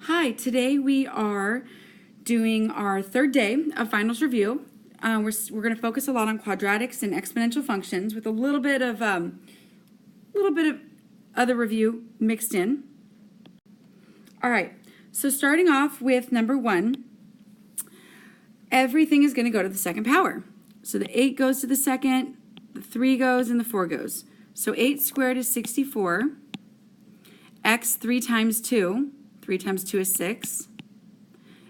Hi, today we are doing our third day of finals review. We're going to focus a lot on quadratics and exponential functions with a little bit of other review mixed in. All right, so starting off with number 1, everything is going to go to the second power. So the 8 goes to the second, the 3 goes, and the 4 goes. So 8 squared is 64. X 3 times 2. 3 times 2 is 6.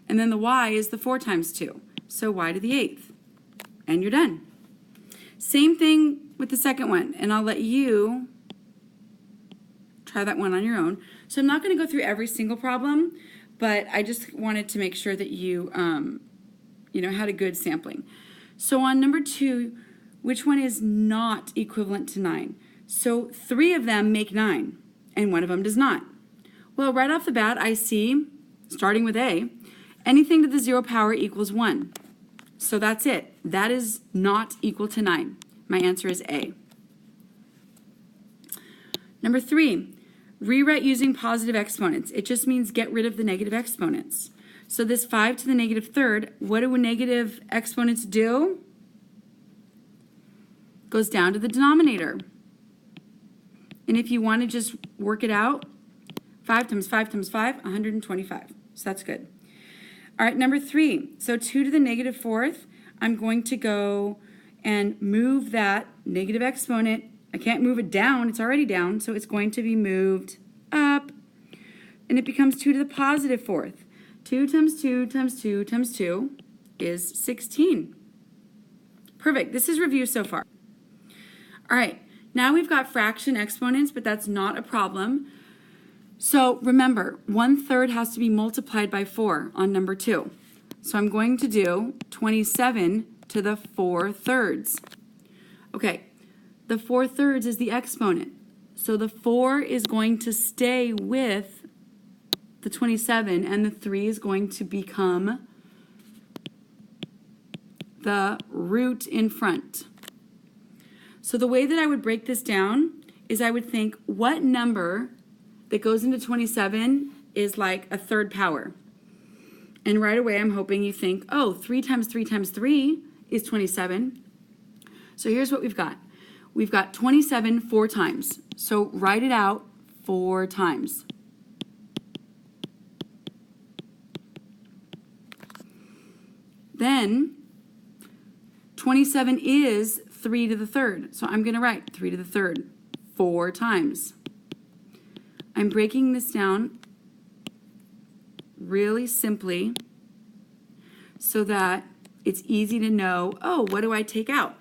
And then the y is the 4 times 2. So y to the 8th. And you're done. Same thing with the second one. And I'll let you try that one on your own. So I'm not going to go through every single problem, but I just wanted to make sure that you, had a good sampling. So on number 2, which one is not equivalent to 9? So 3 of them make 9, and 1 of them does not. Well, right off the bat, I see, starting with A, anything to the 0 power equals 1. So that's it. That is not equal to 9. My answer is A. Number 3, rewrite using positive exponents. It just means get rid of the negative exponents. So this 5 to the negative third, what do negative exponents do? Goes down to the denominator. And if you want to just work it out, 5 times 5 times 5, 125. So that's good. All right, number 3. So 2 to the negative fourth, I'm going to go and move that negative exponent. I can't move it down. It's already down, so it's going to be moved up. And it becomes 2 to the positive fourth. 2 times 2 times 2 times 2 is 16. Perfect. This is review so far. All right, now we've got fraction exponents, but that's not a problem. So remember, 1/3 has to be multiplied by 4 on number 2. So I'm going to do 27 to the 4/3. Okay, the 4/3 is the exponent. So the 4 is going to stay with the 27, and the 3 is going to become the root in front. So the way that I would break this down is I would think, what number that goes into 27 is like a third power? And right away I'm hoping you think, oh, 3 times 3 times 3 is 27. So here's what we've got. We've got 27 4 times. So write it out 4 times. Then 27 is 3 to the third. So I'm going to write 3 to the third 4 times. I'm breaking this down really simply so that it's easy to know, oh, what do I take out?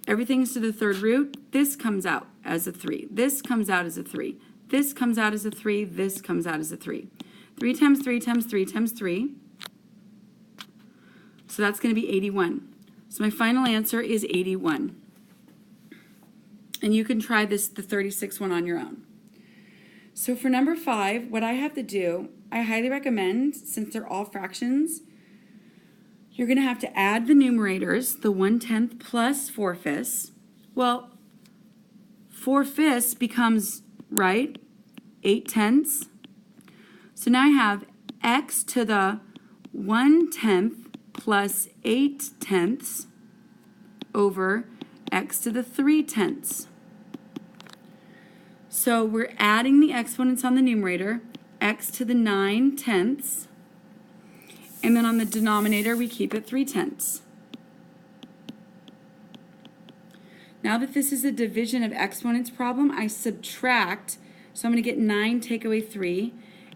Everything's to the third root. This comes out as a 3. This comes out as a 3. This comes out as a 3. This comes out as a 3. 3 times 3 times 3 times 3. So that's going to be 81. So my final answer is 81. And you can try the 36 one on your own. So for number 5, what I have to do, I highly recommend, since they're all fractions, you're going to have to add the numerators, the 1/10 plus 4/5. Well, 4/5 becomes, right, 8/10. So now I have x to the 1/10 plus 8/10 over x to the 3/10. So we're adding the exponents on the numerator, x to the 9/10, and then on the denominator we keep it 3/10. Now that this is a division of exponents problem, I subtract, so I'm going to get 9 take away 3,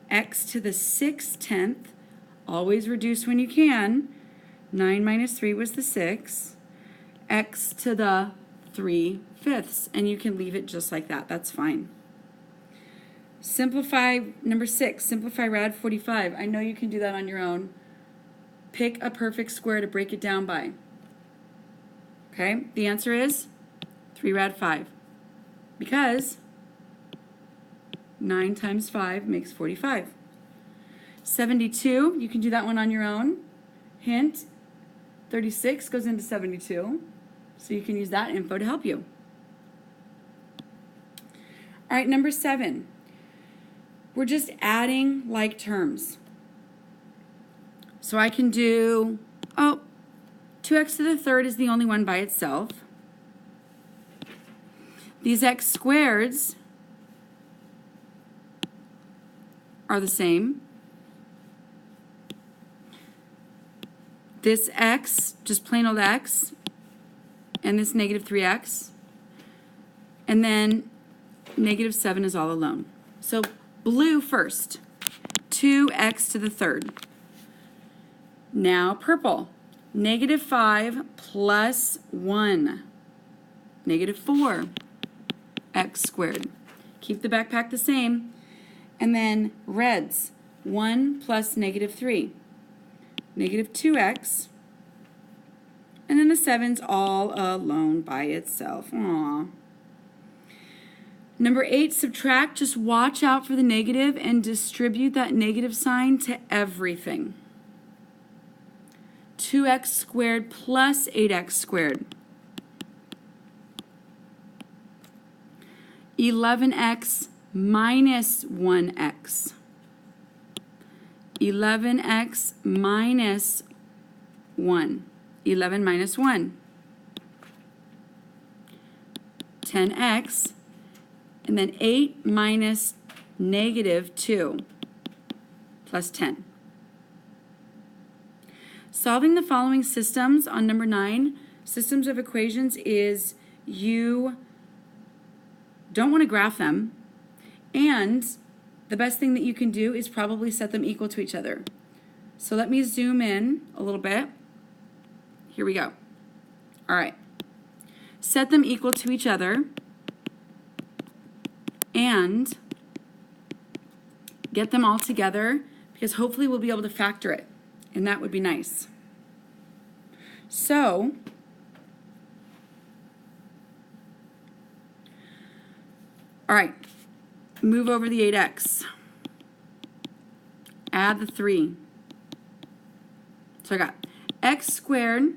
x to the 6/10, always reduce when you can, 9 minus 3 was the 6, x to the 3/5, and you can leave it just like that. That's fine. Simplify number 6. Simplify rad 45. I know you can do that on your own. Pick a perfect square to break it down by. Okay, the answer is 3 rad 5, because 9 times 5 makes 45. 72, you can do that one on your own. Hint, 36 goes into 72, so you can use that info to help you. All right, number 7. we're just adding like terms. So I can do, 2x to the third is the only one by itself. These x squareds are the same. This x, just plain old x, and this negative 3x. And then negative 7 is all alone. So blue first, 2x to the third. Now purple, negative 5 plus 1, negative 4, x squared. Keep the backpack the same. And then reds, 1 plus negative 3, negative 2x. And then the 7's all alone by itself. Aww. Number 8, subtract. Just watch out for the negative and distribute that negative sign to everything. 2x squared plus 8x squared. 11x minus 1x. 11x minus 1. 11 minus 1. 10x. And then 8 minus negative 2 plus 10. Solving the following systems on number 9, systems of equations, is you don't want to graph them, and the best thing that you can do is probably set them equal to each other. So let me zoom in a little bit. Here we go. All right. Set them equal to each other and get them all together, because hopefully we'll be able to factor it, and that would be nice. So all right, move over the 8x. Add the 3. So I got x squared,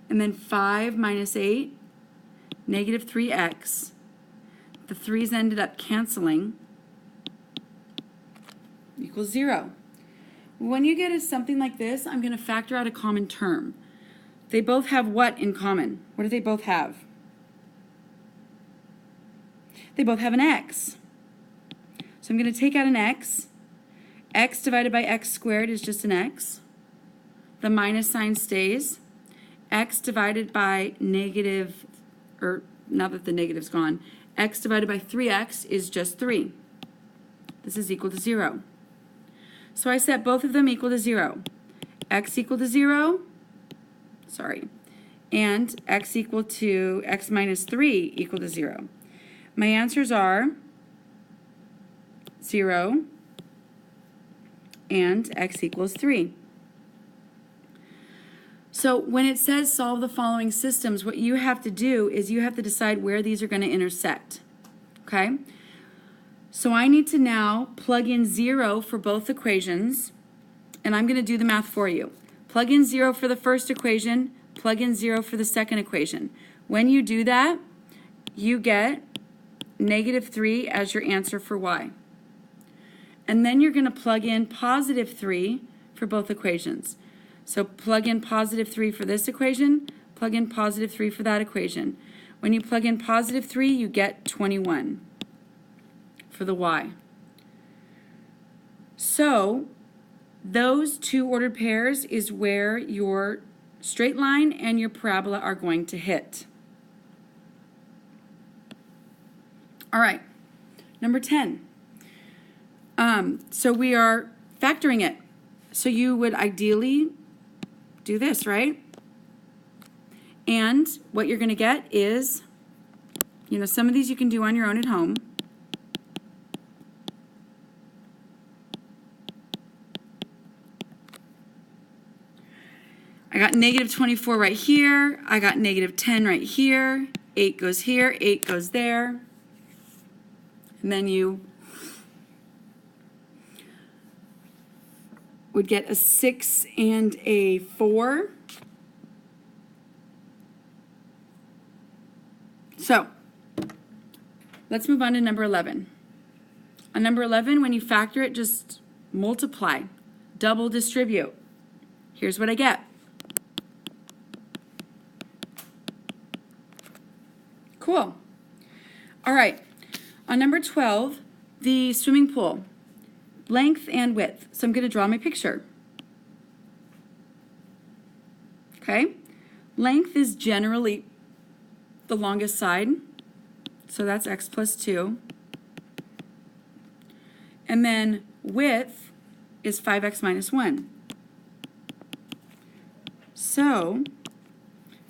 and then 5 minus 8, negative 3x. The 3's ended up canceling, equals 0. When you get something like this, I'm going to factor out a common term. They both have what in common? What do they both have? They both have an x. So I'm going to take out an x. X divided by x squared is just an x. The minus sign stays. X divided by negative, or now that the negative's gone, x divided by 3x is just 3. This is equal to 0. So I set both of them equal to 0. X equal to 0, and x equal to x minus 3 equal to 0. My answers are 0 and x equals 3. So when it says solve the following systems, what you have to do is you have to decide where these are going to intersect. Okay? So I need to now plug in 0 for both equations, and I'm going to do the math for you. Plug in 0 for the first equation, plug in 0 for the second equation. When you do that, you get negative 3 as your answer for y. And then you're going to plug in positive 3 for both equations. So plug in positive 3 for this equation, plug in positive 3 for that equation. When you plug in positive 3, you get 21 for the y. So those two ordered pairs is where your straight line and your parabola are going to hit. All right, number 10. So we are factoring it. So you would ideally do this, right? And what you're going to get is, some of these you can do on your own at home. I got negative 24 right here. I got negative 10 right here. 8 goes here. 8 goes there. And then you would get a 6 and a 4. So let's move on to number 11. On number 11, when you factor it, just multiply, double distribute. Here's what I get. Cool. All right. On number 12, the swimming pool, length and width. So I'm going to draw my picture. Okay. Length is generally the longest side. So that's x plus 2. And then width is 5x minus 1. So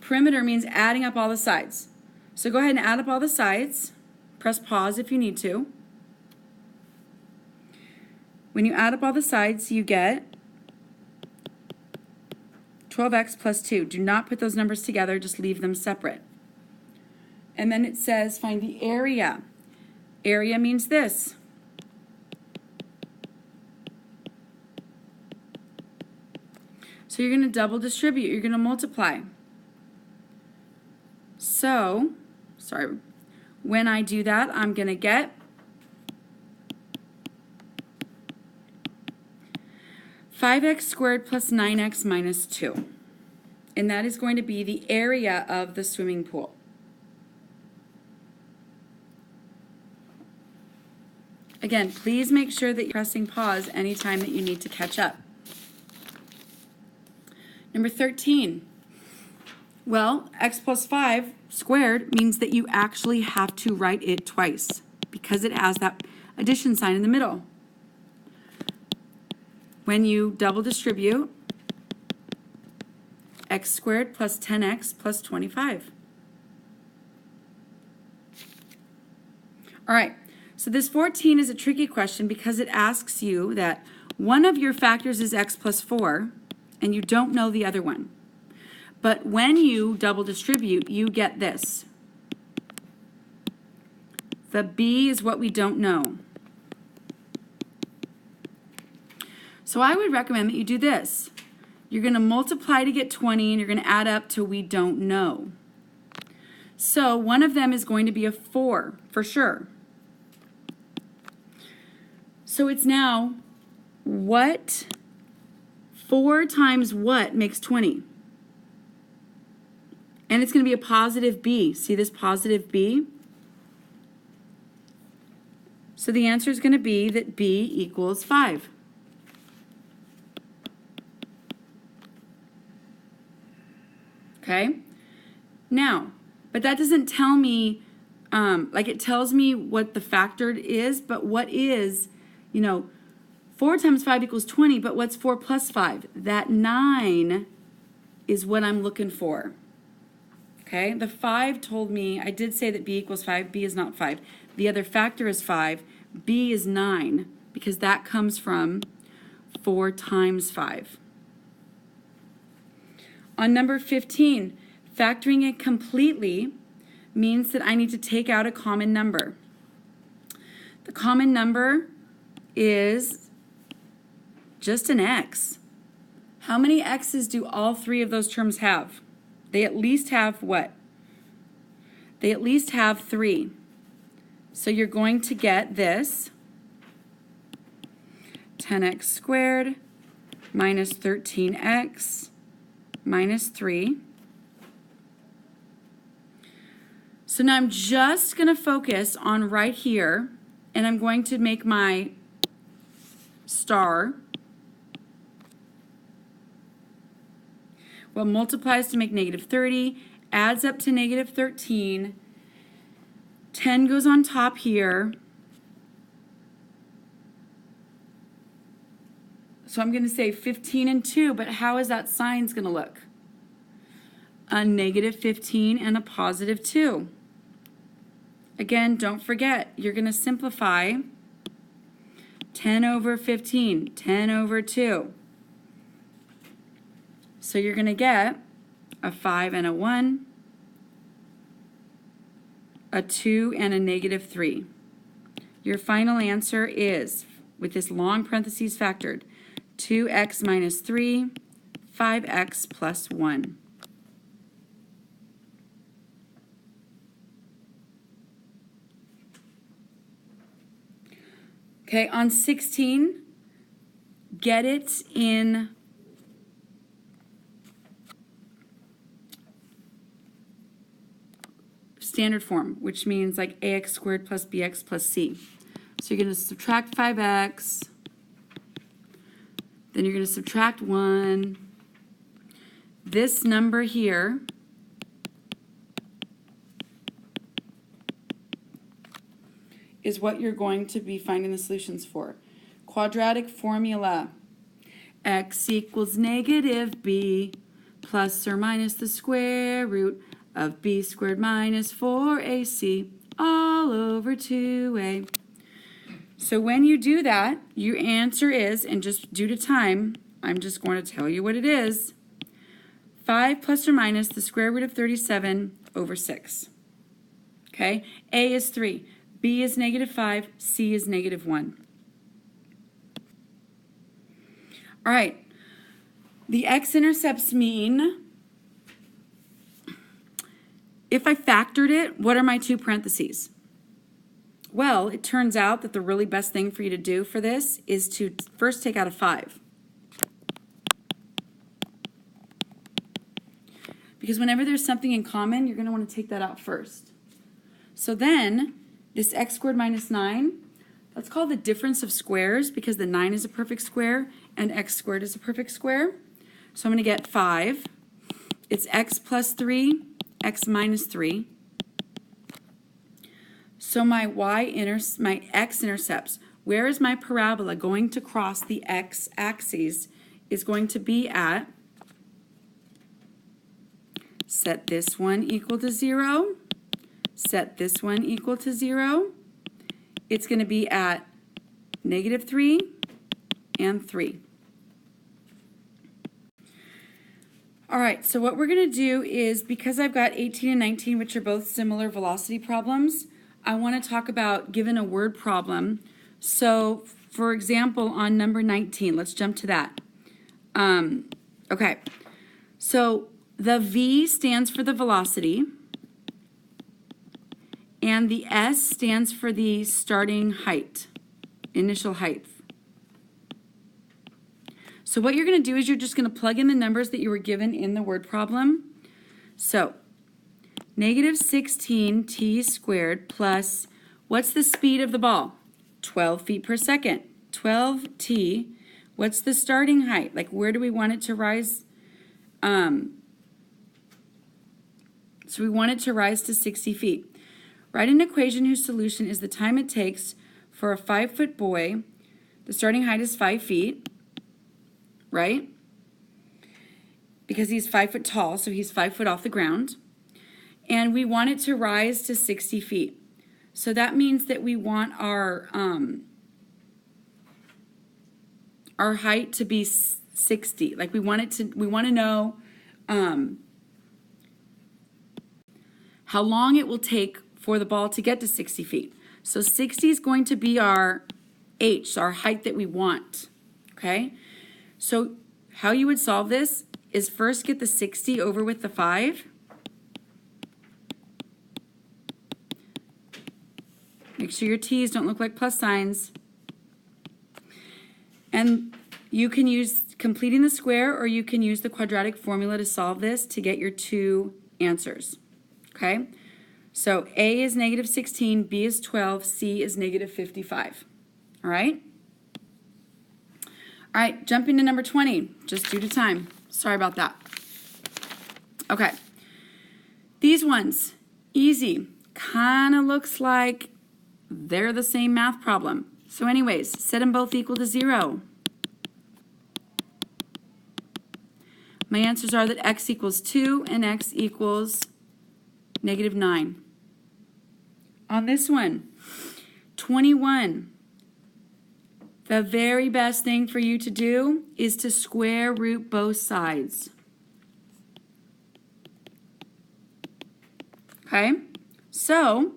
perimeter means adding up all the sides. So go ahead and add up all the sides. Press pause if you need to. When you add up all the sides, you get 12x plus 2. Do not put those numbers together, just leave them separate. And then it says find the area. Area means this. So you're going to double distribute, you're going to multiply. So, when I do that, I'm going to get 5x squared plus 9x minus 2. And that is going to be the area of the swimming pool. Again, please make sure that you're pressing pause anytime that you need to catch up. Number 13. Well, x plus 5 squared means that you actually have to write it twice because it has that addition sign in the middle. When you double distribute, x squared plus 10x plus 25. All right, so this 14 is a tricky question because it asks you that one of your factors is x plus 4, and you don't know the other one. But when you double distribute, you get this. The b is what we don't know. So I would recommend that you do this. You're going to multiply to get 20, and you're going to add up to we don't know. So one of them is going to be a 4, for sure. So it's now what 4 times what makes 20? And it's going to be a positive b. See this positive b? So the answer is going to be that b equals 5. Okay? Now, but that doesn't tell me, like it tells me what the factored is, but what is, 4 times 5 equals 20, but what's 4 plus 5? That 9 is what I'm looking for. Okay, the 5 told me, I did say that b equals 5. B is not 5. The other factor is 5. B is 9 because that comes from 4 times 5. On number 15, factoring it completely means that I need to take out a common number. The common number is just an x. How many x's do all 3 of those terms have? They at least have what? They at least have 3. So you're going to get this 10x squared minus 13x minus 3. So now I'm just going to focus on right here, and I'm going to make my star. Well, multiplies to make negative 30, adds up to negative 13. 10 goes on top here. So I'm going to say 15 and 2, but how is that sign's going to look? A negative 15 and a positive 2. Again, don't forget, you're going to simplify 10 over 15, 10 over 2. So you're going to get a 5 and a 1, a 2 and a negative 3. Your final answer is, with this long parentheses factored, 2x minus 3, 5x plus 1. Okay, on 16, get it in standard form, which means like ax squared plus bx plus c. So you're going to subtract 5x, then you're going to subtract 1. This number here is what you're going to be finding the solutions for. Quadratic formula. X equals negative b plus or minus the square root of b squared minus 4ac all over 2a. So when you do that, your answer is, and just due to time, I'm just going to tell you what it is, 5 plus or minus the square root of 37 over 6. Okay? A is 3. B is negative 5. C is negative 1. All right. The x-intercepts mean, if I factored it, what are my two parentheses? Well, it turns out that the really best thing for you to do for this is to first take out a 5. Because whenever there's something in common, you're going to want to take that out first. So then, this x squared minus 9, that's called the difference of squares because the 9 is a perfect square and x squared is a perfect square. So I'm going to get 5. It's x plus 3, x minus 3. So my x-intercepts, where is my parabola going to cross the x-axis, is going to be at, set this one equal to 0, set this one equal to 0. It's going to be at negative 3 and 3. All right, so what we're going to do is, because I've got 18 and 19, which are both similar velocity problems, I want to talk about given a word problem. So, for example, on number 19, let's jump to that. Okay, so the V stands for the velocity, and the S stands for the starting height, initial height. So what you're going to do is you're just going to plug in the numbers that you were given in the word problem. So, negative 16 t squared plus, what's the speed of the ball? 12 feet per second. 12t, what's the starting height? Like, where do we want it to rise? So we want it to rise to 60 feet. Write an equation whose solution is the time it takes for a 5-foot boy. The starting height is 5 feet, right? Because he's 5 foot tall, so he's 5 foot off the ground. And we want it to rise to 60 feet. So that means that we want our height to be 60. Like we want to know how long it will take for the ball to get to 60 feet. So 60 is going to be our h, our height that we want, okay? So how you would solve this is first get the 60 over with the 5. Make sure your t's don't look like plus signs. And you can use completing the square, or you can use the quadratic formula to solve this to get your two answers, okay? So A is negative 16, B is 12, C is negative 55. All right? All right, jumping to number 20, just due to time. Sorry about that. Okay. These ones, easy. Kind of looks like they're the same math problem. So anyways, set them both equal to 0. My answers are that x equals 2 and x equals negative 9. On this one, 21, the very best thing for you to do is to square root both sides. Okay? So,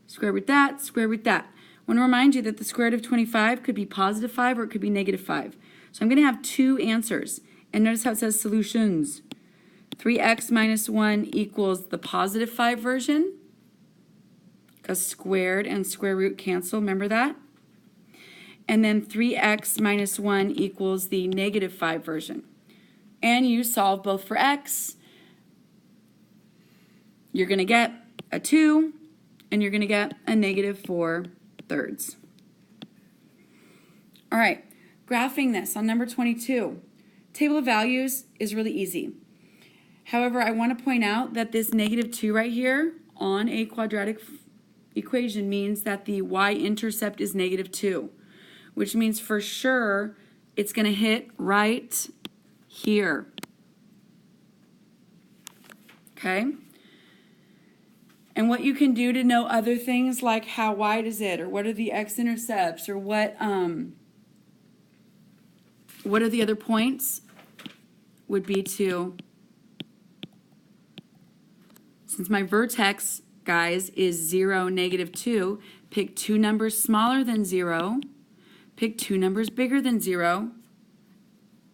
square root that, square root that. I want to remind you that the square root of 25 could be positive 5 or it could be negative 5. So I'm going to have two answers. And notice how it says solutions. 3x minus 1 equals the positive 5 version, because squared and square root cancel, remember that? and then 3x minus 1 equals the negative 5 version. And you solve both for x. You're going to get a 2, and you're going to get a negative 4/3. All right, graphing this on number 22. Table of values is really easy. However, I want to point out that this negative 2 right here on a quadratic equation means that the y-intercept is negative 2, which means for sure it's going to hit right here. Okay? And what you can do to know other things like how wide is it, or what are the x-intercepts, or what are the other points, would be to, since my vertex, guys, is 0, negative 2, pick two numbers smaller than 0, pick two numbers bigger than 0,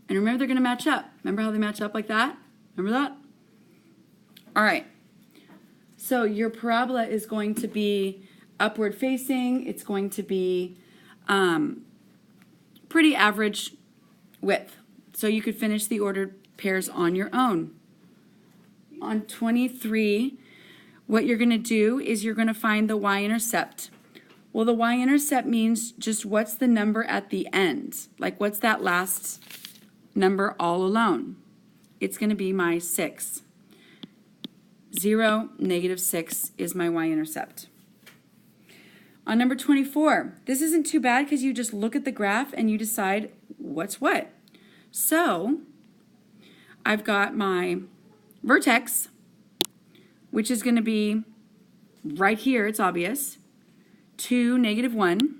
and remember they're going to match up. Remember how they match up like that? Remember that? All right. So your parabola is going to be upward facing. It's going to be pretty average width. So you could finish the ordered pairs on your own. On 23, what you're going to do is you're going to find the y-intercept. Well, the y-intercept means just what's the number at the end. Like what's that last number all alone? It's going to be my 6. 0, negative 6 is my y-intercept. On number 24, this isn't too bad because you just look at the graph and you decide what's what. So I've got my vertex, which is going to be right here, it's obvious, 2, negative 1.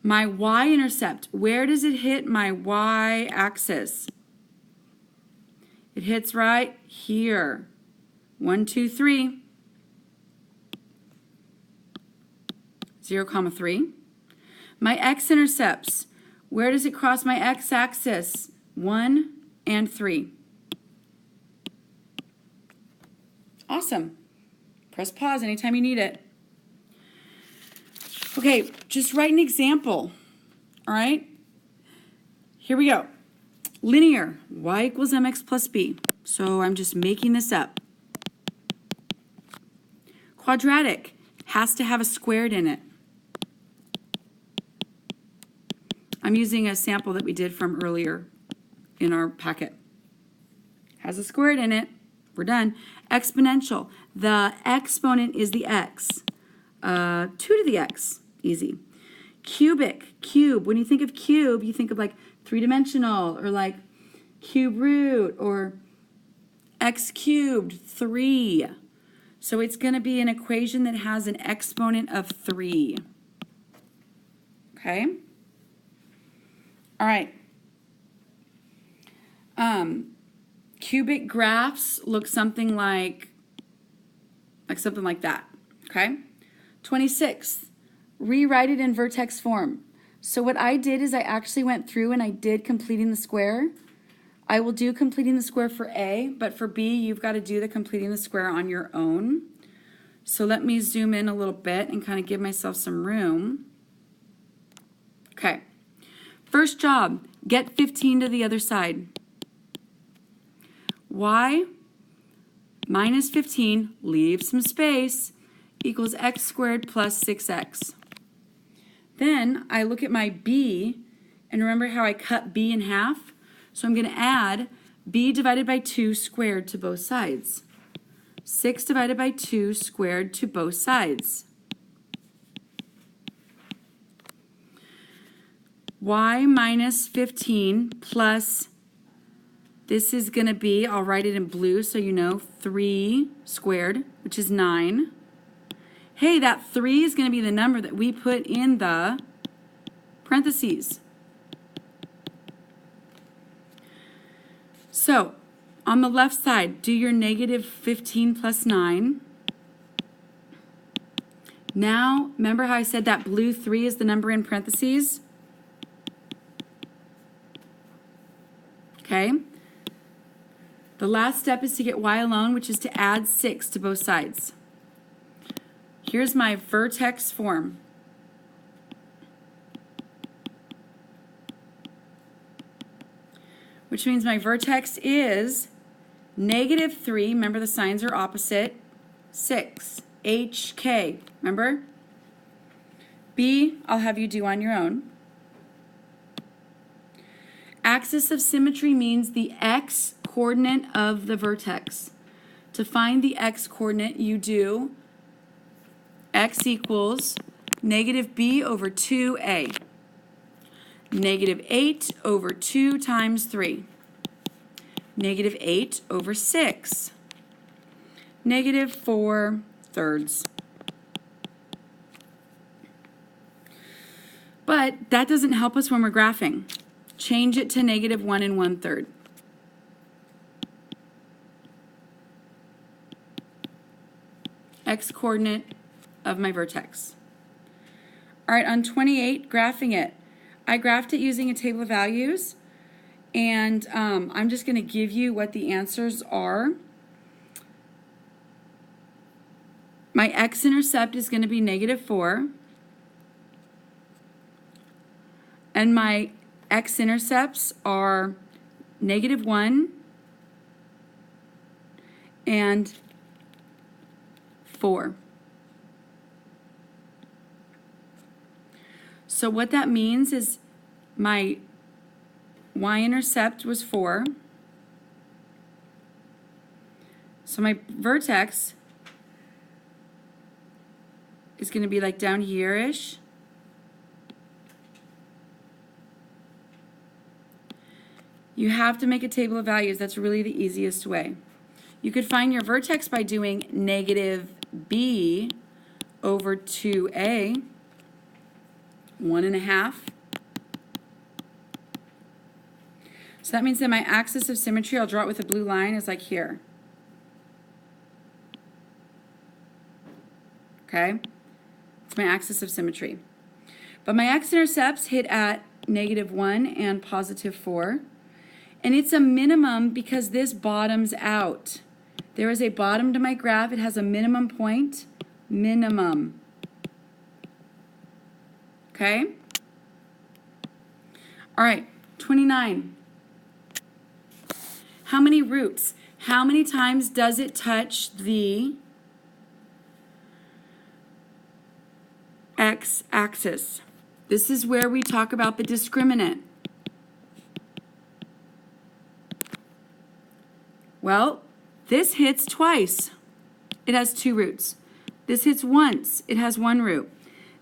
My y-intercept, where does it hit my y-axis? It hits right here. 1, 2, 3. 0, 3. My x-intercepts, where does it cross my x-axis? 1 and 3. Awesome. Press pause anytime you need it. Okay, just write an example. All right? Here we go. Linear, y equals mx plus b. So I'm just making this up. Quadratic has to have a squared in it. I'm using a sample that we did from earlier in our packet. Has a squared in it. We're done. Exponential. The exponent is the x. 2 to the x. Easy. Cubic, cube. When you think of cube, you think of like three-dimensional, or like cube root, or x cubed, 3. So it's going to be an equation that has an exponent of 3. Okay? All right. Cubic graphs look something like that. Okay? 26. Rewrite it in vertex form. So what I did is I actually went through and I did completing the square. I will do completing the square for A, but for B, you've got to do the completing the square on your own. So let me zoom in a little bit and kind of give myself some room. Okay. First job, get 15 to the other side. Y minus 15, leave some space, equals x squared plus 6x. Then I look at my b, and remember how I cut b in half? So I'm going to add b divided by 2 squared to both sides. 6 divided by 2 squared to both sides. Y minus 15 plus, this is going to be, I'll write it in blue so you know, 3 squared, which is 9. Hey, that 3 is going to be the number that we put in the parentheses. So, on the left side, do your negative 15 plus 9. Now, remember how I said that blue 3 is the number in parentheses? Okay. The last step is to get y alone, which is to add 6 to both sides. Here's my vertex form. which means my vertex is negative 3, remember the signs are opposite, 6, HK, remember? B, I'll have you do on your own. Axis of symmetry means the x coordinate of the vertex. To find the x coordinate, you do x equals negative b over 2a. Negative 8 over 2 times 3. Negative 8 over 6. Negative 4/3. But that doesn't help us when we're graphing. Change it to negative 1 1/3. X coordinate of my vertex. All right, on 28, graphing it. I graphed it using a table of values, and I'm just going to give you what the answers are. My x-intercept is going to be negative 4, and my x-intercepts are negative 1 and 4. So what that means is my y-intercept was 4. So my vertex is going to be like down here-ish. You have to make a table of values. That's really the easiest way. You could find your vertex by doing negative b over 2a, 1.5. So that means that my axis of symmetry, I'll draw it with a blue line, is like here. Okay? It's my axis of symmetry. But my x-intercepts hit at negative 1 and positive 4. And it's a minimum because this bottoms out. There is a bottom to my graph. It has a minimum point. Minimum. Okay? All right, 29. How many roots? How many times does it touch the x-axis? This is where we talk about the discriminant. Well, this hits twice. It has 2 roots. This hits once. It has 1 root.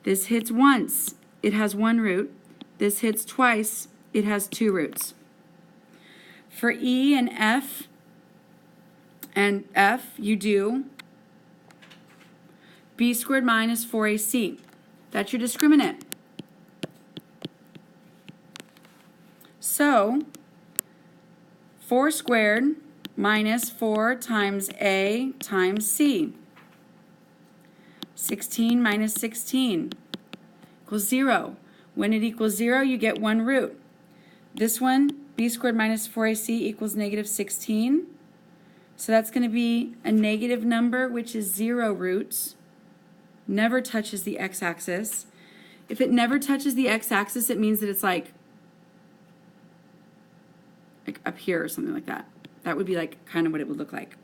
This hits once. It has 1 root. This hits twice. It has 2 roots. For E and F, you do b squared minus 4ac. That's your discriminant. So, 4 squared minus 4 times a times c. 16 minus 16 equals 0. When it equals 0, you get 1 root. This one, b squared minus 4ac equals negative 16. So that's going to be a negative number, which is 0 roots. Never touches the x-axis. If it never touches the x-axis, it means that it's like up here or something like that. That would be like kind of what it would look like.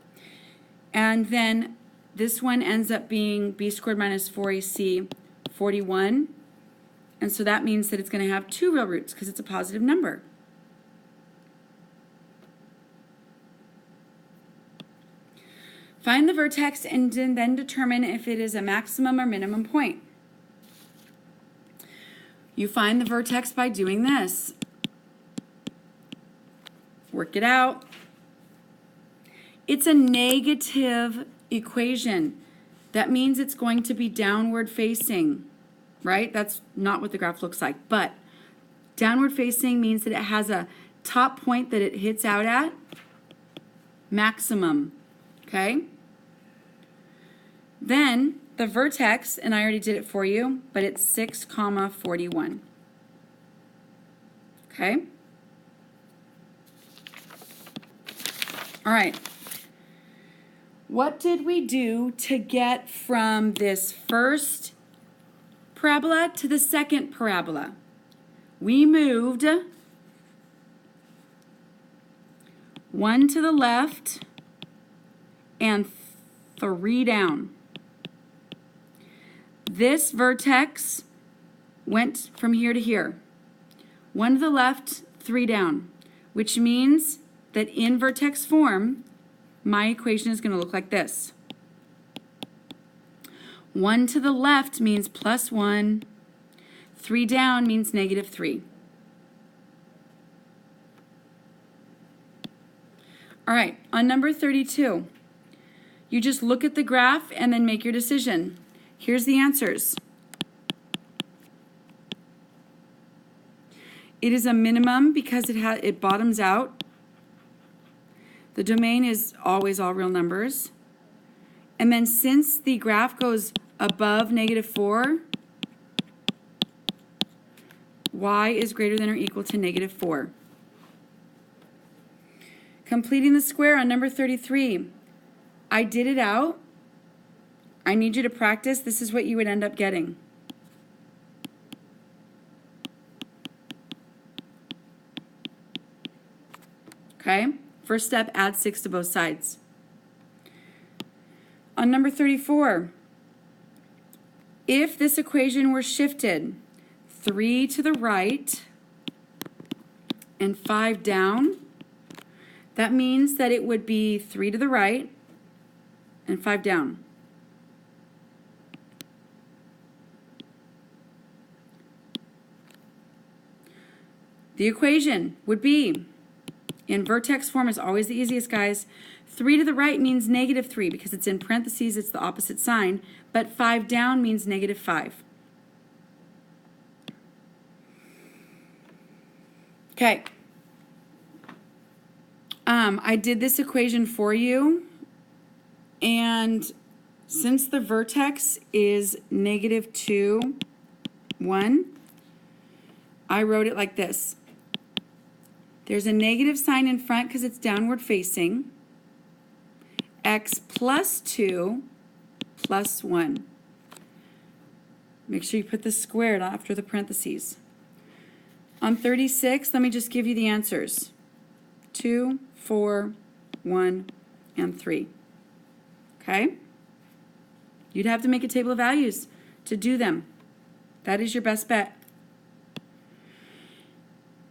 And then this one ends up being b squared minus 4ac, 41. And so that means that it's going to have 2 real roots because it's a positive number. Find the vertex and then determine if it is a maximum or minimum point. You find the vertex by doing this. Work it out. It's a negative equation. That means it's going to be downward facing, right? That's not what the graph looks like. But downward facing means that it has a top point that it hits out at, maximum, okay? Then the vertex, and I already did it for you, but it's 6, 41. Okay? All right. What did we do to get from this first parabola to the second parabola? We moved 1 to the left and 3 down. This vertex went from here to here. 1 to the left, 3 down, which means that in vertex form, my equation is going to look like this. 1 to the left means plus 1. 3 down means negative 3. All right, on number 32, you just look at the graph and then make your decision. Here's the answers. It is a minimum because it bottoms out. The domain is always all real numbers. And then since the graph goes above negative 4, y is greater than or equal to negative 4. Completing the square on number 33. I did it out. I need you to practice. This is what you would end up getting. Okay? First step, add 6 to both sides. On number 34, if this equation were shifted 3 to the right and 5 down, that means that it would be 3 to the right and 5 down. The equation would be, in vertex form is always the easiest, guys. 3 to the right means negative 3 because it's in parentheses, it's the opposite sign, but 5 down means negative 5. Okay. I did this equation for you, and since the vertex is negative 2, 1, I wrote it like this. There's a negative sign in front because it's downward facing. X plus 2 plus 1. Make sure you put the squared after the parentheses. On 36, let me just give you the answers. 2, 4, 1, and 3. Okay? You'd have to make a table of values to do them. That is your best bet.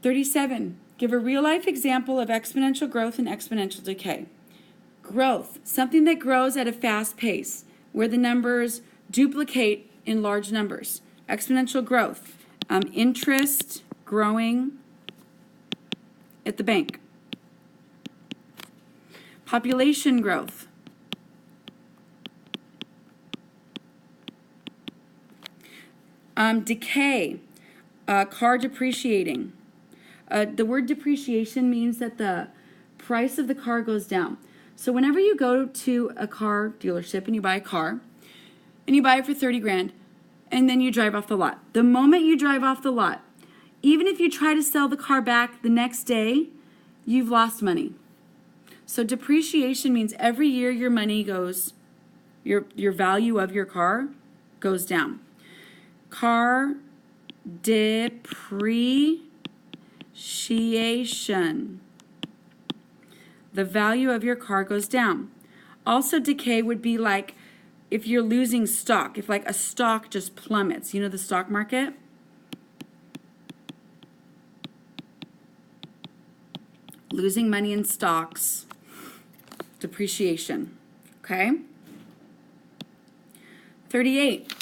37. Give a real-life example of exponential growth and exponential decay. Growth, something that grows at a fast pace, where the numbers duplicate in large numbers. Exponential growth, interest growing at the bank. Population growth. Decay, car depreciating. The word depreciation means that the price of the car goes down. So whenever you go to a car dealership and you buy a car, and you buy it for 30 grand, and then you drive off the lot. The moment you drive off the lot, even if you try to sell the car back the next day, you've lost money. So depreciation means every year your money goes, your value of your car goes down. Car depreciation. The value of your car goes down. Also, decay would be like if you're losing stock, if like a stock just plummets. You know the stock market? Losing money in stocks. Depreciation. Okay? 38.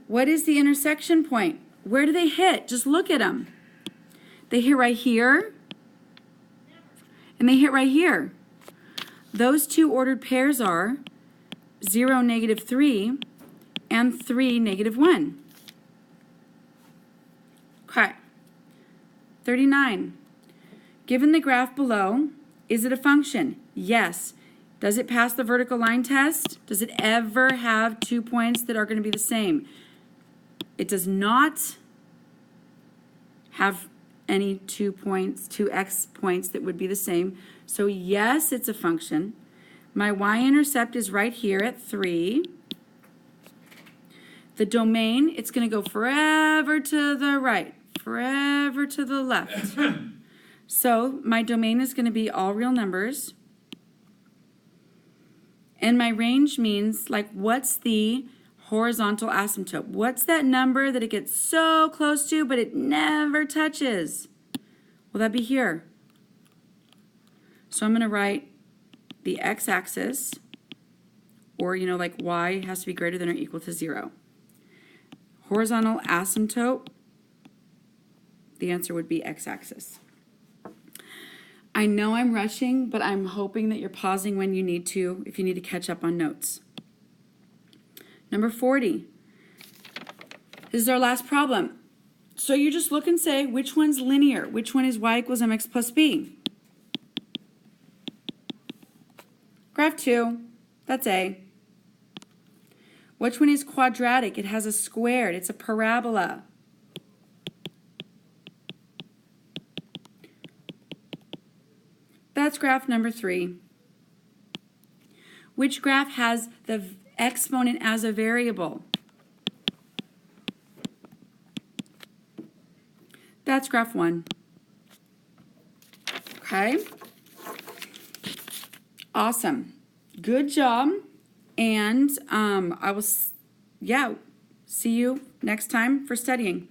What is the intersection point? Where do they hit? Just look at them. They hit right here, and they hit right here. Those two ordered pairs are 0, negative 3, and 3, negative 1. Okay. 39. Given the graph below, is it a function? Yes. Does it pass the vertical line test? Does it ever have 2 points that are going to be the same? It does not have any 2 points, 2x points that would be the same. So yes, it's a function. My y-intercept is right here at 3. The domain, it's going to go forever to the right, forever to the left. So my domain is going to be all real numbers. And my range means, like, what's the horizontal asymptote? What's that number that it gets so close to, but it never touches? Well, that'd be here. So I'm going to write the x-axis, or, you know, like y has to be greater than or equal to 0. Horizontal asymptote, the answer would be x-axis. I know I'm rushing, but I'm hoping that you're pausing when you need to, if you need to catch up on notes. Number 40. This is our last problem. So you just look and say, which one's linear? Which one is y equals mx plus b? Graph 2, that's A. Which one is quadratic? It has a squared. It's a parabola. That's graph number 3. Which graph has the exponent as a variable? That's graph 1. Okay? Awesome. Good job. And I will, see you next time for studying.